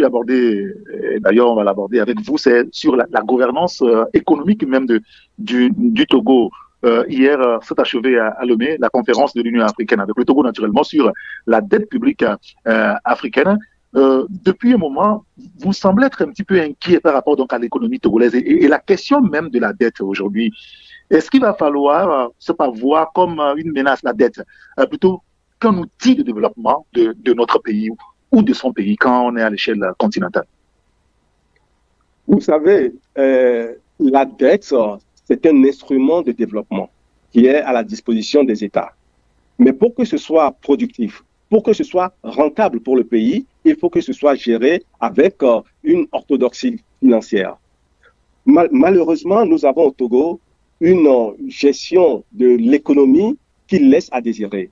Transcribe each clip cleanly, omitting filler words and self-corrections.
aborder, et d'ailleurs on va l'aborder avec vous, c'est sur la gouvernance économique même du Togo. Hier s'est achevée à Lomé la conférence de l'Union africaine avec le Togo naturellement sur la dette publique africaine. Depuis un moment, vous semblez être un petit peu inquiet par rapport donc à l'économie togolaise et la question même de la dette aujourd'hui. Est-ce qu'il va falloir se pas voir comme une menace la dette, plutôt qu'un outil de développement de notre pays ou de son pays quand on est à l'échelle continentale? Vous savez, la dette, c'est un instrument de développement qui est à la disposition des États. Mais pour que ce soit productif, pour que ce soit rentable pour le pays, il faut que ce soit géré avec une orthodoxie financière. Malheureusement, nous avons au Togo une gestion de l'économie qui laisse à désirer.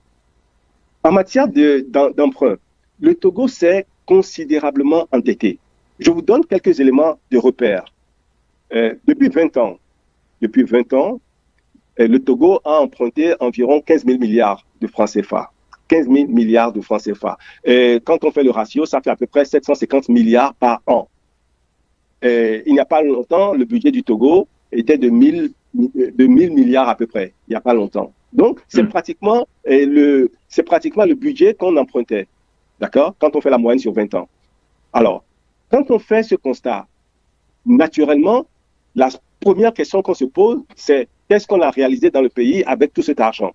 En matière d'emprunt, le Togo s'est considérablement endetté. Je vous donne quelques éléments de repère. Depuis 20 ans, le Togo a emprunté environ 15 000 milliards de francs CFA. 15 000 milliards de francs CFA. Quand on fait le ratio, ça fait à peu près 750 milliards par an. Il n'y a pas longtemps, le budget du Togo était de 1000 milliards à peu près. Il n'y a pas longtemps. Donc, c'est pratiquement le budget qu'on empruntait. D'accord? Quand on fait la moyenne sur 20 ans. Alors, quand on fait ce constat, naturellement, la première question qu'on se pose, c'est qu'est-ce qu'on a réalisé dans le pays avec tout cet argent?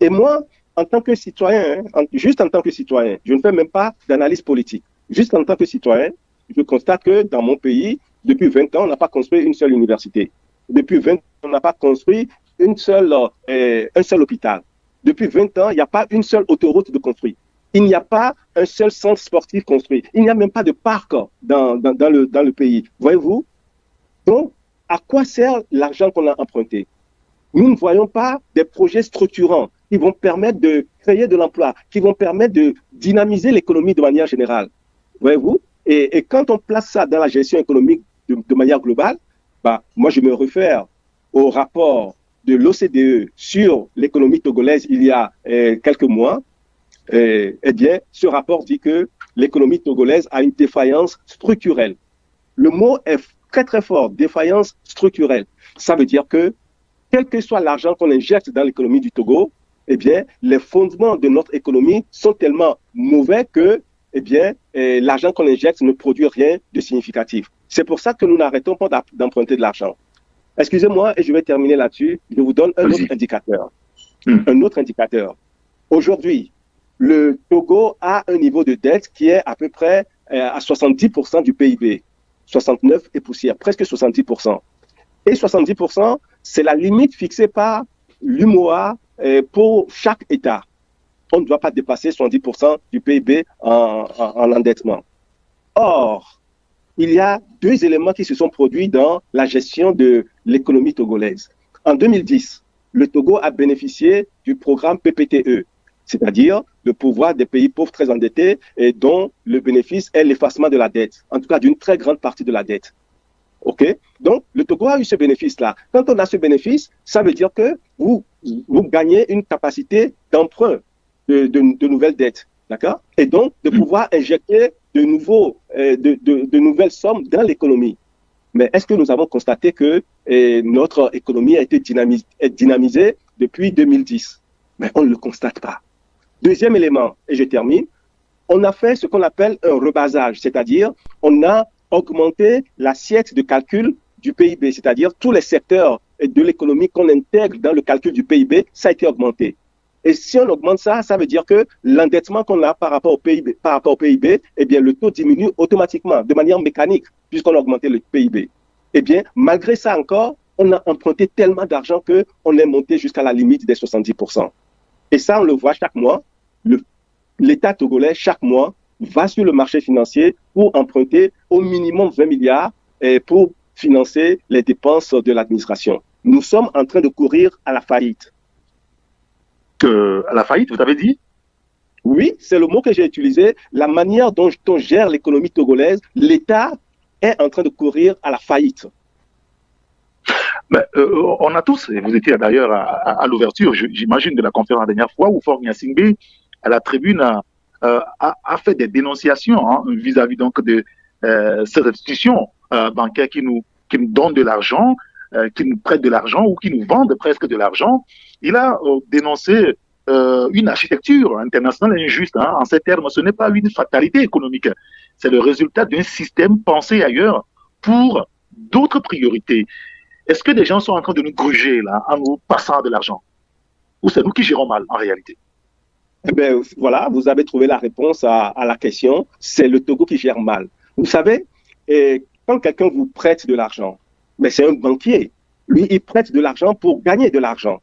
Et moi, en tant que citoyen, juste en tant que citoyen, je ne fais même pas d'analyse politique. Juste en tant que citoyen, je constate que dans mon pays, depuis 20 ans, on n'a pas construit une seule université. Depuis 20 ans, on n'a pas construit un seul hôpital. Depuis 20 ans, il n'y a pas une seule autoroute de construite. Il n'y a pas un seul centre sportif construit. Il n'y a même pas de parc dans le pays. Voyez-vous? Donc, à quoi sert l'argent qu'on a emprunté? Nous ne voyons pas des projets structurants qui vont permettre de créer de l'emploi, qui vont permettre de dynamiser l'économie de manière générale. Voyez-vous? Et quand on place ça dans la gestion économique de manière globale, moi je me réfère au rapport de l'OCDE sur l'économie togolaise il y a quelques mois. Eh bien, ce rapport dit que l'économie togolaise a une défaillance structurelle. Le mot est très très fort, défaillance structurelle. Ça veut dire que quel que soit l'argent qu'on injecte dans l'économie du Togo, eh bien, les fondements de notre économie sont tellement mauvais que, eh bien, l'argent qu'on injecte ne produit rien de significatif. C'est pour ça que nous n'arrêtons pas d'emprunter de l'argent. Excusez-moi, et je vais terminer là-dessus. Je vous donne un autre indicateur. Un autre indicateur. Aujourd'hui, le Togo a un niveau de dette qui est à peu près à 70% du PIB. 69 et poussière, presque 70%. Et 70%, c'est la limite fixée par l'UMOA pour chaque État. On ne doit pas dépasser 70% du PIB en endettement. Or, il y a deux éléments qui se sont produits dans la gestion de l'économie togolaise. En 2010, le Togo a bénéficié du programme PPTE, c'est-à-dire le pouvoir des pays pauvres très endettés et dont le bénéfice est l'effacement de la dette, en tout cas d'une très grande partie de la dette. OK? Donc, le Togo a eu ce bénéfice-là. Quand on a ce bénéfice, ça veut dire que vous gagnez une capacité d'emprunt de nouvelles dettes. D'accord? Et donc, de pouvoir injecter de nouvelles sommes dans l'économie. Mais est-ce que nous avons constaté que notre économie a été dynamisée depuis 2010? Mais on ne le constate pas. Deuxième élément, et je termine, on a fait ce qu'on appelle un rebasage, c'est-à-dire on a augmenté l'assiette de calcul du PIB, c'est-à-dire tous les secteurs de l'économie qu'on intègre dans le calcul du PIB, ça a été augmenté. Et si on augmente ça, ça veut dire que l'endettement qu'on a par rapport au PIB, eh bien, le taux diminue automatiquement, de manière mécanique, puisqu'on a augmenté le PIB. Eh bien, malgré ça encore, on a emprunté tellement d'argent qu'on est monté jusqu'à la limite des 70%. Et ça, on le voit chaque mois. L'État togolais, chaque mois, va sur le marché financier pour emprunter au minimum 20 milliards pour financer les dépenses de l'administration. Nous sommes en train de courir à la faillite. À la faillite, vous avez dit? Oui, c'est le mot que j'ai utilisé. La manière dont on gère l'économie togolaise, l'État est en train de courir à la faillite. On a tous, et vous étiez d'ailleurs à l'ouverture, j'imagine, de la conférence la dernière fois, où Faure Gnassingbé, à la tribune, a fait des dénonciations hein, vis-à-vis donc de ces institutions bancaires qui nous donnent de l'argent, qui nous prêtent de l'argent ou qui nous vendent presque de l'argent. Il a dénoncé une architecture internationale injuste. Hein. En ces termes, ce n'est pas une fatalité économique. C'est le résultat d'un système pensé ailleurs pour d'autres priorités. Est-ce que des gens sont en train de nous gruger là, en nous passant de l'argent? Ou c'est nous qui gérons mal en réalité? Eh bien, voilà, vous avez trouvé la réponse à la question. C'est le Togo qui gère mal. Vous savez, quand quelqu'un vous prête de l'argent, mais c'est un banquier. Lui, il prête de l'argent pour gagner de l'argent.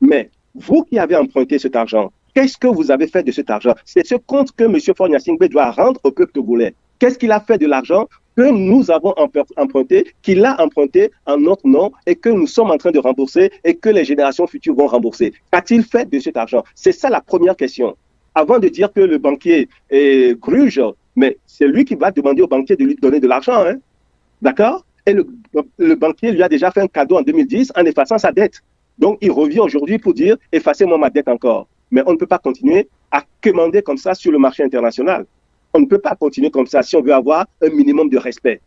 Mais vous qui avez emprunté cet argent, qu'est-ce que vous avez fait de cet argent? C'est ce compte que M. Faure Gnassingbé doit rendre au peuple togolais. Qu'est-ce qu'il a fait de l'argent que nous avons emprunté, qu'il a emprunté en notre nom et que nous sommes en train de rembourser et que les générations futures vont rembourser? Qu'a-t-il fait de cet argent? C'est ça la première question. Avant de dire que le banquier est gruge, mais c'est lui qui va demander au banquier de lui donner de l'argent. Hein? D'accord? Et le banquier lui a déjà fait un cadeau en 2010 en effaçant sa dette. Donc, il revient aujourd'hui pour dire « effacez-moi ma dette encore ». Mais on ne peut pas continuer à commander comme ça sur le marché international. On ne peut pas continuer comme ça si on veut avoir un minimum de respect.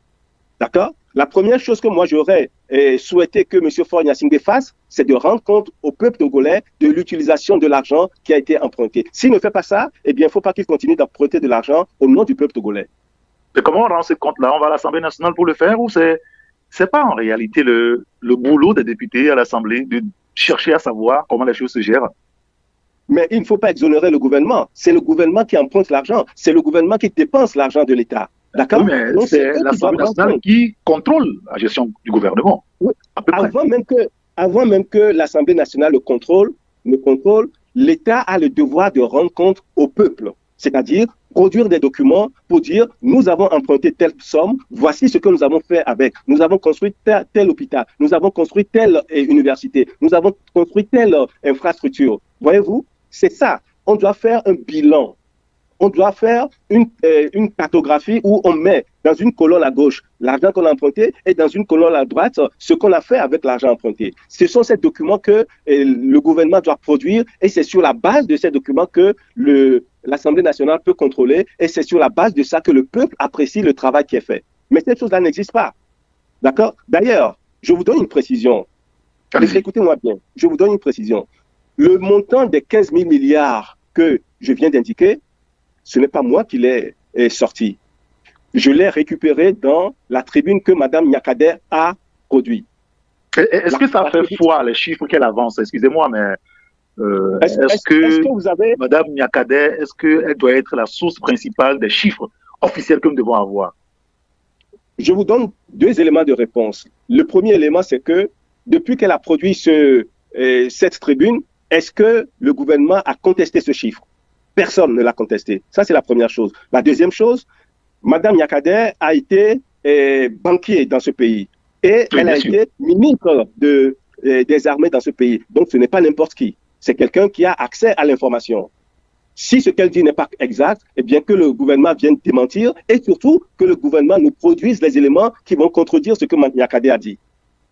D'accord? La première chose que moi j'aurais souhaité que M. Faure Gnassingbé fasse, c'est de rendre compte au peuple togolais de l'utilisation de l'argent qui a été emprunté. S'il ne fait pas ça, eh bien, il ne faut pas qu'il continue d'emprunter de l'argent au nom du peuple togolais. Et comment on rend ce compte-là? On va à l'Assemblée nationale pour le faire ou c'est pas en réalité le boulot des députés à l'Assemblée de chercher à savoir comment les choses se gèrent? Mais il ne faut pas exonérer le gouvernement. C'est le gouvernement qui emprunte l'argent. C'est le gouvernement qui dépense l'argent de l'État. D'accord? Oui, mais c'est l'Assemblée nationale qui contrôle la gestion du gouvernement. Oui. Avant même que l'Assemblée nationale le contrôle, l'État a le devoir de rendre compte au peuple. C'est-à-dire produire des documents pour dire nous avons emprunté telle somme, voici ce que nous avons fait avec. Nous avons construit tel hôpital, nous avons construit telle université, nous avons construit telle infrastructure. Voyez-vous, c'est ça. On doit faire un bilan. On doit faire une cartographie où on met dans une colonne à gauche l'argent qu'on a emprunté et dans une colonne à droite ce qu'on a fait avec l'argent emprunté. Ce sont ces documents que le gouvernement doit produire et c'est sur la base de ces documents que l'Assemblée nationale peut contrôler et c'est sur la base de ça que le peuple apprécie le travail qui est fait. Mais cette chose-là n'existe pas. D'accord? D'ailleurs, je vous donne une précision. Écoutez-moi bien. Je vous donne une précision. Le montant des 15 000 milliards que je viens d'indiquer, ce n'est pas moi qui l'ai sorti. Je l'ai récupéré dans la tribune que Mme Nyakadé a produite. Est-ce que ça fait foi, les chiffres qu'elle avance? Excusez-moi, mais est-ce que vous avez... Mme Nyakadé, est-ce qu'elle doit être la source principale des chiffres officiels que nous devons avoir? Je vous donne deux éléments de réponse. Le premier élément, c'est que depuis qu'elle a produit cette tribune, est-ce que le gouvernement a contesté ce chiffre? Personne ne l'a contesté. Ça, c'est la première chose. La deuxième chose, Mme Nyakadé a été banquier dans ce pays et oui, elle a été ministre des armées dans ce pays. Donc, ce n'est pas n'importe qui. C'est quelqu'un qui a accès à l'information. Si ce qu'elle dit n'est pas exact, eh bien que le gouvernement vienne démentir et surtout que le gouvernement nous produise les éléments qui vont contredire ce que Nyakadé a dit.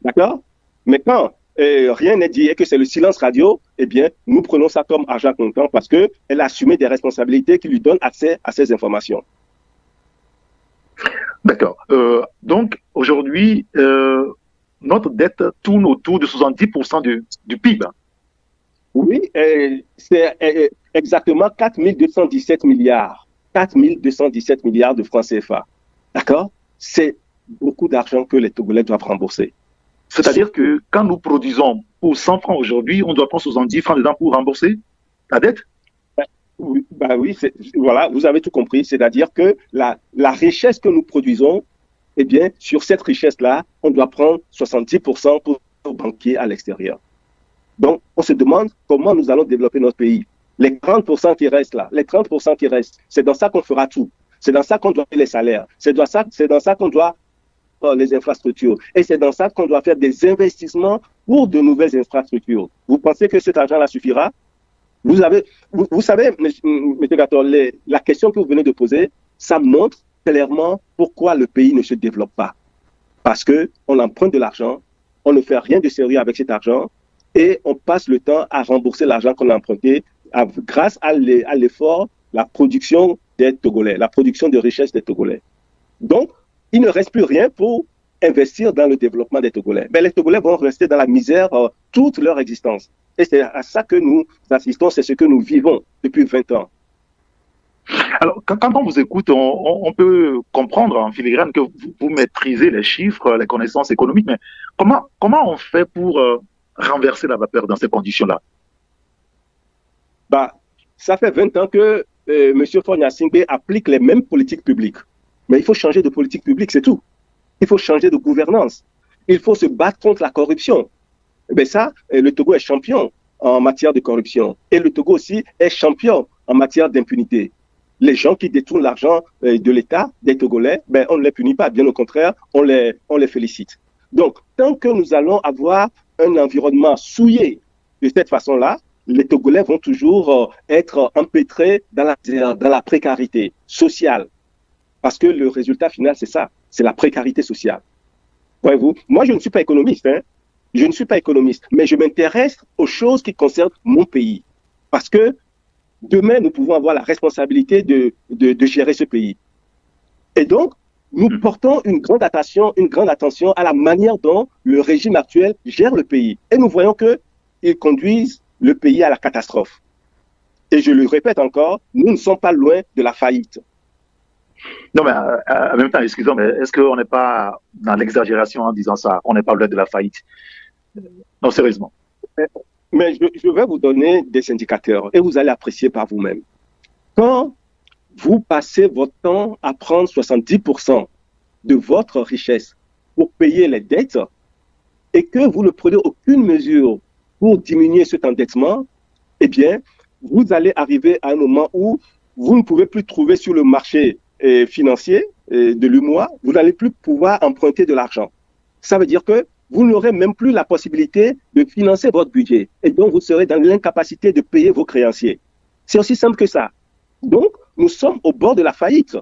D'accord? Mais quand rien n'est dit et que c'est le silence radio, eh bien, nous prenons ça comme argent comptant parce qu'elle a assumé des responsabilités qui lui donnent accès à ces informations. D'accord. Donc, aujourd'hui, notre dette tourne autour de 70% du PIB. Oui, c'est exactement 4 217 milliards. 4 217 milliards de francs CFA. D'accord? C'est beaucoup d'argent que les Togolais doivent rembourser. C'est-à-dire que quand nous produisons pour 100 francs aujourd'hui, on doit prendre 70 francs dedans pour rembourser la dette? Oui, voilà, vous avez tout compris. C'est-à-dire que la richesse que nous produisons, eh bien, sur cette richesse-là, on doit prendre 70% pour banquier à l'extérieur. Donc, on se demande comment nous allons développer notre pays. Les 30% qui restent là, les 30% qui restent, c'est dans ça qu'on fera tout. C'est dans ça qu'on doit payer les salaires. C'est dans ça qu'on doit les infrastructures. Et c'est dans ça qu'on doit faire des investissements pour de nouvelles infrastructures. Vous pensez que cet argent-là suffira? Vous savez, M. Gator, la question que vous venez de poser, ça montre clairement pourquoi le pays ne se développe pas. Parce qu'on emprunte de l'argent, on ne fait rien de sérieux avec cet argent et on passe le temps à rembourser l'argent qu'on a emprunté grâce à l'effort la production des Togolais, la production de richesses des Togolais. Donc, il ne reste plus rien pour investir dans le développement des Togolais. Mais les Togolais vont rester dans la misère toute leur existence. Et c'est à ça que nous assistons, c'est ce que nous vivons depuis 20 ans. Alors, quand on vous écoute, on peut comprendre en filigrane que vous maîtrisez les chiffres, les connaissances économiques, mais comment on fait pour renverser la vapeur dans ces conditions-là? Bah, ça fait 20 ans que M. Faure Gnassingbé applique les mêmes politiques publiques. Mais il faut changer de politique publique, c'est tout. Il faut changer de gouvernance. Il faut se battre contre la corruption. Mais ça, le Togo est champion en matière de corruption. Et le Togo aussi est champion en matière d'impunité. Les gens qui détournent l'argent de l'État, des Togolais, ben, on ne les punit pas. Bien au contraire, on les félicite. Donc, tant que nous allons avoir un environnement souillé de cette façon-là, les Togolais vont toujours être empêtrés dans la précarité sociale. Parce que le résultat final, c'est ça, c'est la précarité sociale. Voyez-vous, moi, je ne suis pas économiste, hein. Je ne suis pas économiste, mais je m'intéresse aux choses qui concernent mon pays. Parce que demain, nous pouvons avoir la responsabilité de gérer ce pays. Et donc, nous portons une grande attention à la manière dont le régime actuel gère le pays. Et nous voyons qu'ils conduisent le pays à la catastrophe. Et je le répète encore, nous ne sommes pas loin de la faillite. Non, mais en même temps, excusez-moi, mais est-ce qu'on n'est pas dans l'exagération en disant ça? On n'est pas loin de la faillite? Non, sérieusement. Mais je vais vous donner des indicateurs et vous allez apprécier par vous-même. Quand vous passez votre temps à prendre 70% de votre richesse pour payer les dettes et que vous ne prenez aucune mesure pour diminuer cet endettement, eh bien, vous allez arriver à un moment où vous ne pouvez plus trouver sur le marché financier de l'UMOA, vous n'allez plus pouvoir emprunter de l'argent. Ça veut dire que vous n'aurez même plus la possibilité de financer votre budget. Et donc, vous serez dans l'incapacité de payer vos créanciers. C'est aussi simple que ça. Donc, nous sommes au bord de la faillite.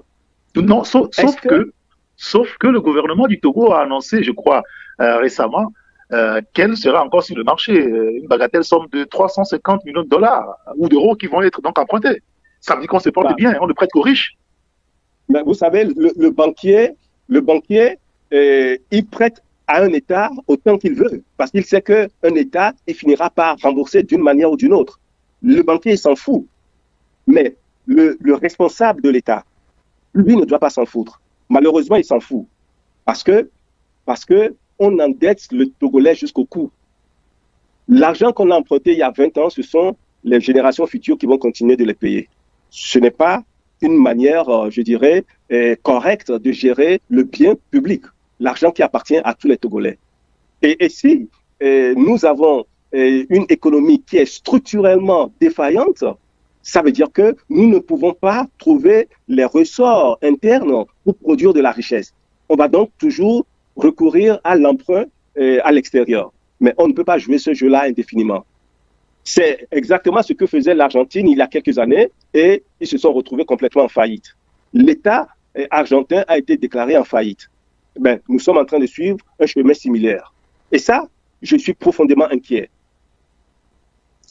Non, sauf que le gouvernement du Togo a annoncé, je crois, récemment, qu'elle sera encore sur le marché. Une bagatelle somme de 350 millions de dollars ou d'euros qui vont être donc empruntés. Ça veut dire qu'on se porte bien, on ne prête qu'aux riches. Mais vous savez, le banquier, il prête à un État autant qu'il veut, parce qu'il sait qu'un État, il finira par rembourser d'une manière ou d'une autre. Le banquier, il s'en fout. Mais le responsable de l'État, lui, ne doit pas s'en foutre. Malheureusement, il s'en fout. Parce que on endette le Togolais jusqu'au cou. L'argent qu'on a emprunté il y a 20 ans, ce sont les générations futures qui vont continuer de les payer. Ce n'est pas une manière, je dirais, correcte de gérer le bien public, l'argent qui appartient à tous les Togolais. Et si nous avons une économie qui est structurellement défaillante, ça veut dire que nous ne pouvons pas trouver les ressorts internes pour produire de la richesse. On va donc toujours recourir à l'emprunt à l'extérieur. Mais on ne peut pas jouer ce jeu-là indéfiniment. C'est exactement ce que faisait l'Argentine il y a quelques années et ils se sont retrouvés complètement en faillite. L'État argentin a été déclaré en faillite. Ben, nous sommes en train de suivre un chemin similaire. Et ça, je suis profondément inquiet.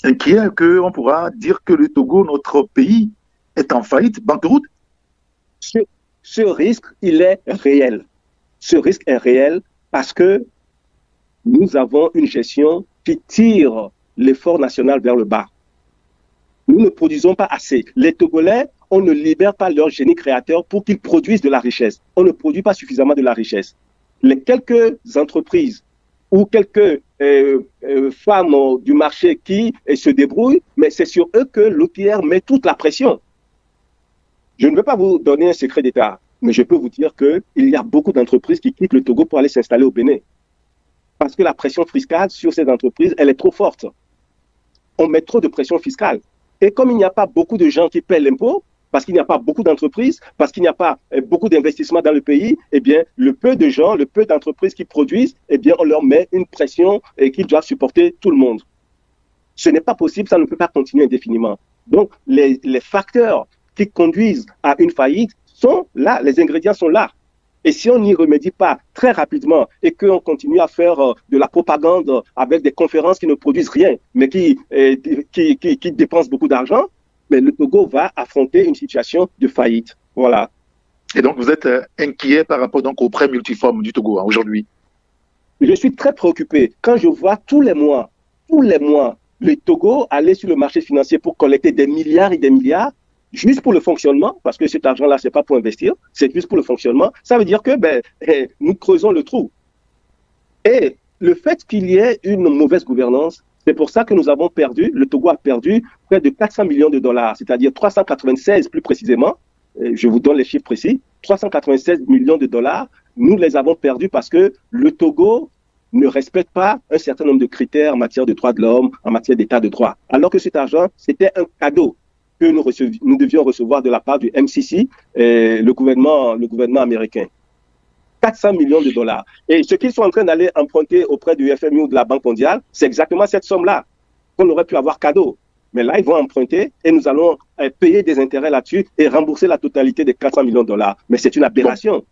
Inquiet qu'on pourra dire que le Togo, notre pays, est en faillite, banqueroute? Ce risque, il est réel. Ce risque est réel parce que nous avons une gestion qui tire l'effort national vers le bas. Nous ne produisons pas assez. Les Togolais, on ne libère pas leur génie créateur pour qu'ils produisent de la richesse. On ne produit pas suffisamment de la richesse. Les quelques entreprises ou quelques femmes du marché qui se débrouillent, mais c'est sur eux que l'OPR met toute la pression. Je ne veux pas vous donner un secret d'État, mais je peux vous dire qu'il y a beaucoup d'entreprises qui quittent le Togo pour aller s'installer au Bénin. Parce que la pression fiscale sur ces entreprises, elle est trop forte. On met trop de pression fiscale. Et comme il n'y a pas beaucoup de gens qui paient l'impôt, parce qu'il n'y a pas beaucoup d'entreprises, parce qu'il n'y a pas beaucoup d'investissements dans le pays, eh bien, le peu de gens, le peu d'entreprises qui produisent, eh bien, on leur met une pression et qu'ils doivent supporter tout le monde. Ce n'est pas possible, ça ne peut pas continuer indéfiniment. Donc, les facteurs qui conduisent à une faillite sont là, les ingrédients sont là. Et si on n'y remédie pas très rapidement et qu'on continue à faire de la propagande avec des conférences qui ne produisent rien, mais qui dépensent beaucoup d'argent, mais le Togo va affronter une situation de faillite. Voilà. Et donc, vous êtes inquiet par rapport donc aux prêts multiformes du Togo aujourd'hui? Je suis très préoccupé quand je vois tous les mois, le Togo aller sur le marché financier pour collecter des milliards et des milliards, juste pour le fonctionnement, parce que cet argent-là, c'est pas pour investir, c'est juste pour le fonctionnement. Ça veut dire que nous creusons le trou. Et le fait qu'il y ait une mauvaise gouvernance, c'est pour ça que nous avons perdu, le Togo a perdu près de 400 millions de dollars, c'est-à-dire 396 plus précisément, je vous donne les chiffres précis, 396 millions de dollars, nous les avons perdus parce que le Togo ne respecte pas un certain nombre de critères en matière de droits de l'homme, en matière d'état de droit. Alors que cet argent, c'était un cadeau que nous devions recevoir de la part du MCC, le gouvernement américain. 400 millions de dollars. Et ce qu'ils sont en train d'aller emprunter auprès du FMI ou de la Banque mondiale, c'est exactement cette somme-là qu'on aurait pu avoir cadeau. Mais là, ils vont emprunter et nous allons payer des intérêts là-dessus et rembourser la totalité des 400 millions de dollars. Mais c'est une aberration.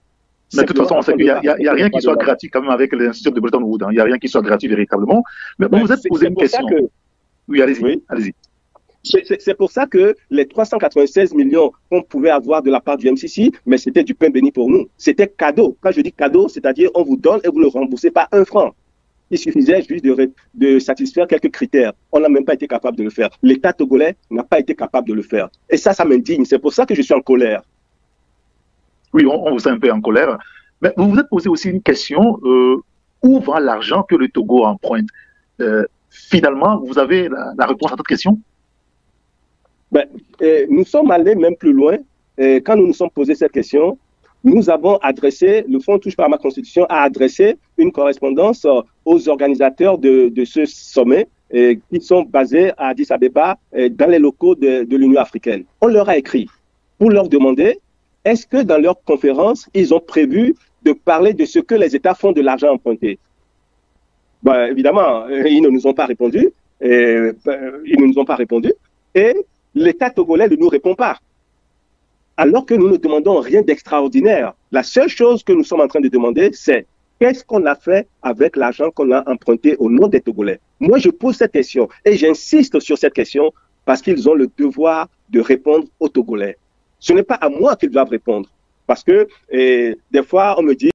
Mais de toute façon, on sait qu'il n'y a rien qui soit gratuit quand même avec l'Institut de Bretton Woods. Il n'y a rien qui soit gratuit véritablement. Mais vous vous êtes posé une question. Oui, allez-y. Oui. Allez-y. C'est pour ça que les 396 millions qu'on pouvait avoir de la part du MCC, mais c'était du pain béni pour nous. C'était cadeau. Quand je dis cadeau, c'est-à-dire on vous donne et vous ne remboursez pas un franc. Il suffisait juste de satisfaire quelques critères. On n'a même pas été capable de le faire. L'État togolais n'a pas été capable de le faire. Et ça m'indigne. C'est pour ça que je suis en colère. Oui, on vous sent un peu en colère. Mais vous vous êtes posé aussi une question. Où va l'argent que le Togo emprunte? Finalement, vous avez la réponse à cette question? Nous sommes allés même plus loin. Quand nous nous sommes posé cette question, nous avons adressé, le Fonds Touche par ma Constitution a adressé une correspondance aux organisateurs de ce sommet qui sont basés à Addis Abeba dans les locaux de l'Union africaine. On leur a écrit pour leur demander est-ce que dans leur conférence, ils ont prévu de parler de ce que les États font de l'argent emprunté? Évidemment, ils ne nous ont pas répondu. Et l'État togolais ne nous répond pas. Alors que nous ne demandons rien d'extraordinaire. La seule chose que nous sommes en train de demander, c'est qu'est-ce qu'on a fait avec l'argent qu'on a emprunté au nom des Togolais? Moi, je pose cette question et j'insiste sur cette question parce qu'ils ont le devoir de répondre aux Togolais. Ce n'est pas à moi qu'ils doivent répondre. Parce que des fois, on me dit